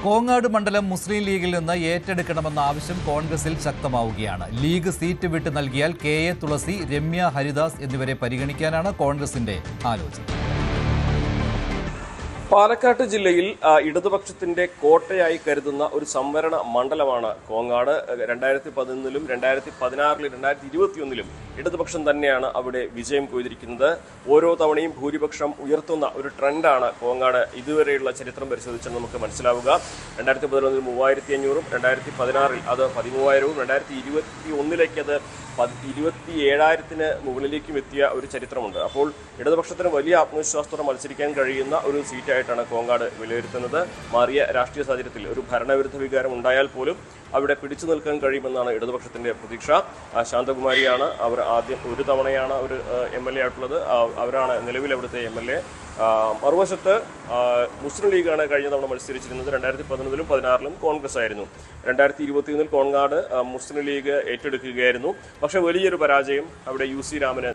കോങ്ങാട് മണ്ഡലം മുസ്ലിം ലീഗിൽ നിന്ന് ഏറ്റെടുക്കണമെന്ന ആവശ്യം കോൺഗ്രസിൽ ശക്തമാവുകയാണ്. ലീഗ് സീറ്റ് വിട്ട് നൽകിയാൽ കെ എ തുളസി, രമ്യ ഹരിദാസ് എന്നിവരെ പരിഗണിക്കാനാണ് കോൺഗ്രസിന്റെ ആലോചന. പാലക്കാട് ജില്ലയിൽ ഇടതുപക്ഷത്തിന്റെ കോട്ടയായി കരുതുന്ന ഒരു സംവരണ മണ്ഡലമാണ് കോങ്ങാട്. 2011-ലും 2016-ലും 2021-ലും ഇടതുപക്ഷം തന്നെയാണ് അവിടെ വിജയം കൊയ്തിരിക്കുന്നത്. ഓരോ തവണയും ഭൂരിപക്ഷം ഉയർത്തുന്ന ഒരു ട്രെൻഡാണ് കോങ്ങാട് ഇതുവരെയുള്ള ചരിത്രം പരിശോധിച്ചാൽ നമുക്ക് മനസ്സിലാവുക. 2011-ൽ 3500-ഉം 2016-ൽ അത് 13000-ഉം 2021-ലേക്ക് അത് 27,000-ന് മുകളിലേക്കും എത്തിയ ഒരു ചരിത്രമുണ്ട്. അപ്പോൾ ഇടതുപക്ഷത്തിന് വലിയ ആത്മവിശ്വാസത്തോടെ മത്സരിക്കാൻ കഴിയുന്ന ഒരു സീറ്റായിട്ടാണ് കോങ്ങാട് വിലയിരുത്തുന്നത്. മാറിയ രാഷ്ട്രീയ സാഹചര്യത്തിൽ ഒരു ഭരണവിരുദ്ധ വികാരം ഉണ്ടായാൽ പോലും അവിടെ പിടിച്ചു നിൽക്കാൻ കഴിയുമെന്നാണ് ഇടതുപക്ഷത്തിന്റെ പ്രതീക്ഷ. ശാന്തകുമാരിയാണ് അവർ ആദ്യം ഒരു തവണയാണ് അവർ MLA ആയിട്ടുള്ളത്. അവരാണ് നിലവിൽ അവിടുത്തെ MLA. മറുവശത്ത് മുസ്ലിം ലീഗാണ് കഴിഞ്ഞ തവണ മത്സരിച്ചിരുന്നത്. 2011-ലും 2016-ലും കോൺഗ്രസ് ആയിരുന്നു. 2021-ൽ കോങ്ങാട് മുസ്ലിം ലീഗ് ഏറ്റെടുക്കുകയായിരുന്നു. പക്ഷേ വലിയൊരു പരാജയം അവിടെ UC രാമന്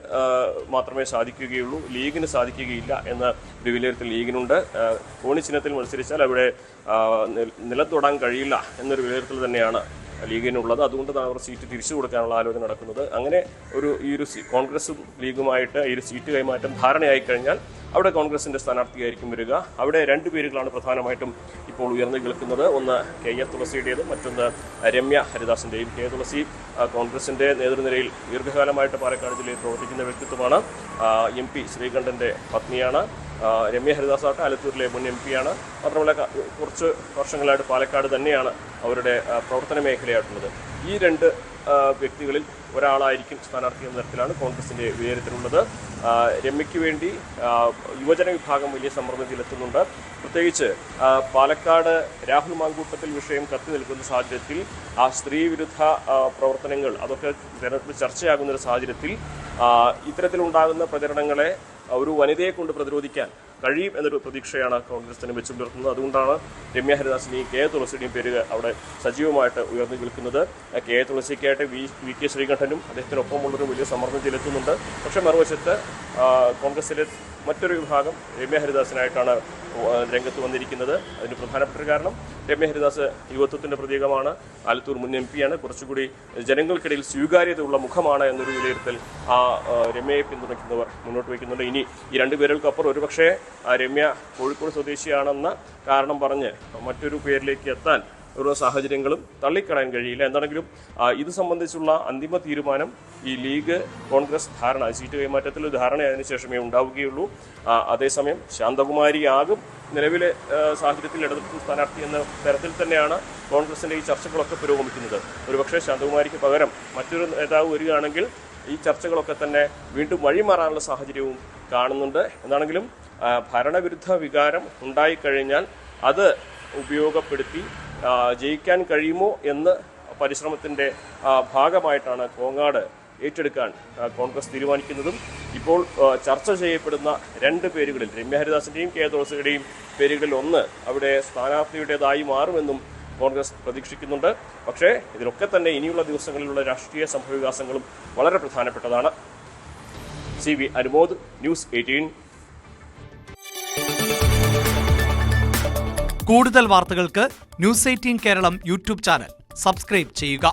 മാത്രമേ സാധിക്കുകയുള്ളൂ, ലീഗിന് സാധിക്കുകയില്ല എന്ന ഒരു വിലയിരുത്തൽ ലീഗിനുണ്ട്. കോണി ചിഹ്നത്തിൽ മത്സരിച്ചാൽ അവിടെ നിലത്തൊടാൻ കഴിയില്ല എന്നൊരു വിലയിരുത്തൽ തന്നെയാണ് ലീഗിനുള്ളത്. അതുകൊണ്ടാണ് അവർ സീറ്റ് തിരിച്ചു കൊടുക്കാനുള്ള ആലോചന നടക്കുന്നത്. അങ്ങനെ ഈ ഒരു കോൺഗ്രസും ലീഗുമായിട്ട് ഈ ഒരു സീറ്റ് കൈമാറ്റം ധാരണയായി കഴിഞ്ഞാൽ അവിടെ കോൺഗ്രസിന്റെ സ്ഥാനാർത്ഥിയായിരിക്കും വരിക. അവിടെ രണ്ട് പേരുകളാണ് പ്രധാനമായിട്ടും ഇപ്പോൾ ഉയർന്നു കേൾക്കുന്നത്. ഒന്ന് കെ എ തുളസിയുടേതും മറ്റൊന്ന് രമ്യ ഹരിദാസിന്റെയും. കെ എ തുളസി കോൺഗ്രസിന്റെ നേതൃനിരയിൽ ദീർഘകാലമായിട്ട് പാലക്കാട് ജില്ലയിൽ പ്രവർത്തിക്കുന്ന വ്യക്തിത്വമാണ്. MP ശ്രീകണ്ഠന്റെ പത്നിയാണ്. രമ്യ ഹരിദാസ് ആട്ടെ ആലത്തൂരിലെ മുൻ MP ആണ്. മാത്രമല്ല കുറച്ച് വർഷങ്ങളായിട്ട് പാലക്കാട് തന്നെയാണ് അവരുടെ പ്രവർത്തന മേഖലയായിട്ടുള്ളത്. ഈ രണ്ട് വ്യക്തികളിൽ ഒരാളായിരിക്കും സ്ഥാനാർത്ഥി എന്ന തരത്തിലാണ് കോൺഗ്രസിന്റെ വിലയിരുത്തലുള്ളത്. രമ്യയ്ക്ക് വേണ്ടി യുവജന വിഭാഗം വലിയ സമ്മർദ്ദത്തിലെത്തുന്നുണ്ട്. പ്രത്യേകിച്ച് പാലക്കാട് രാഹുൽ മാങ്കൂട്ടത്തിൽ വിഷയം കത്തി നിൽക്കുന്ന സാഹചര്യത്തിൽ സ്ത്രീവിരുദ്ധ പ്രവർത്തനങ്ങൾ അതൊക്കെ തെരഞ്ഞെടുപ്പിൽ ചർച്ചയാകുന്ന ഒരു സാഹചര്യത്തിൽ ഇത്തരത്തിലുണ്ടാകുന്ന പ്രചരണങ്ങളെ ഒരു വനിതയെ കൊണ്ട് പ്രതിരോധിക്കാൻ കഴിയും എന്നൊരു പ്രതീക്ഷയാണ് കോൺഗ്രസിന് വെച്ചു പുലർത്തുന്നത്. അതുകൊണ്ടാണ് രമ്യ ഹരിദാസിന്റെയും കെ എ തുളസിയുടെയും പേര് അവിടെ സജീവമായിട്ട് ഉയർന്നു നിൽക്കുന്നത്. കെ എ തുളസിക്കായിട്ട് വി കെ ശ്രീകണ്ഠനും അദ്ദേഹത്തിനൊപ്പമുള്ളൊരു വലിയ സമ്മർദ്ദം ചെലുത്തുന്നുണ്ട്. പക്ഷേ മറുവശത്ത് കോൺഗ്രസിലെ മറ്റൊരു വിഭാഗം രമ്യ ഹരിദാസിനായിട്ടാണ് രംഗത്ത് വന്നിരിക്കുന്നത്. അതിന് പ്രധാനപ്പെട്ട കാരണം രമ്യ ഹരിദാസ് യുവത്വത്തിന്റെ പ്രതീകമാണ്, ആലത്തൂർ മുൻ MP ആണ്, കുറച്ചുകൂടി ജനങ്ങൾക്കിടയിൽ സ്വീകാര്യതയുള്ള മുഖമാണ് എന്നൊരു വിലയിരുത്തൽ രമ്യയെ പിന്തുണയ്ക്കുന്നവർ മുന്നോട്ട് വയ്ക്കുന്നുണ്ട്. ഇനി ഈ രണ്ടുപേരുകൾക്കപ്പുറം ഒരുപക്ഷെ രമ്യ കോഴിക്കോട് സ്വദേശിയാണെന്ന കാരണം പറഞ്ഞ് മറ്റൊരു പേരിലേക്ക് എത്താൻ ഓരോ സാഹചര്യങ്ങളും തള്ളിക്കളയാൻ കഴിയില്ല. എന്താണെങ്കിലും ഇത് സംബന്ധിച്ചുള്ള അന്തിമ തീരുമാനം ഈ ലീഗ് കോൺഗ്രസ് സീറ്റ് കൈമാറ്റത്തിൽ ധാരണയായതിനു ശേഷമേ ഉണ്ടാവുകയുള്ളൂ. അതേസമയം ശാന്തകുമാരിയാകും നിലവിലെ സാഹചര്യത്തിൽ ഇടതുപക്ഷ സ്ഥാനാർത്ഥി എന്ന തരത്തിൽ തന്നെയാണ് കോൺഗ്രസിന്റെ ഈ ചർച്ചകളൊക്കെ പുരോഗമിക്കുന്നത്. ഒരുപക്ഷെ ശാന്തകുമാരിക്ക് പകരം മറ്റൊരു നേതാവ് വരികയാണെങ്കിൽ ഈ ചർച്ചകളൊക്കെ തന്നെ വീണ്ടും വഴിമാറാനുള്ള സാഹചര്യവും കാണുന്നുണ്ട്. എന്താണെങ്കിലും ഭരണവിരുദ്ധ വികാരം ഉണ്ടായിക്കഴിഞ്ഞാൽ അത് ഉപയോഗപ്പെടുത്തി ജയിക്കാൻ കഴിയുമോ എന്ന് പരിശ്രമത്തിൻ്റെ ഭാഗമായിട്ടാണ് കോങ്ങാട് ഏറ്റെടുക്കാൻ കോൺഗ്രസ് തീരുമാനിക്കുന്നതും. ഇപ്പോൾ ചർച്ച ചെയ്യപ്പെടുന്ന രണ്ട് പേരുകളിൽ രമ്യ ഹരിദാസിൻ്റെയും കെ എ തുളസിയുടെയും പേരുകളിൽ ഒന്ന് അവിടെ സ്ഥാനാർത്ഥിയുടേതായി മാറുമെന്നും കോൺഗ്രസ് പ്രതീക്ഷിക്കുന്നുണ്ട്. പക്ഷേ ഇതിലൊക്കെ തന്നെ ഇനിയുള്ള ദിവസങ്ങളിലുള്ള രാഷ്ട്രീയ സംഭവവികാസങ്ങളും വളരെ പ്രധാനപ്പെട്ടതാണ്. CV Anumod, News 18. കൂടുതൽ വാർത്തകൾക്ക് News 18 Keralam YouTube channel subscribe ചെയ്യുക.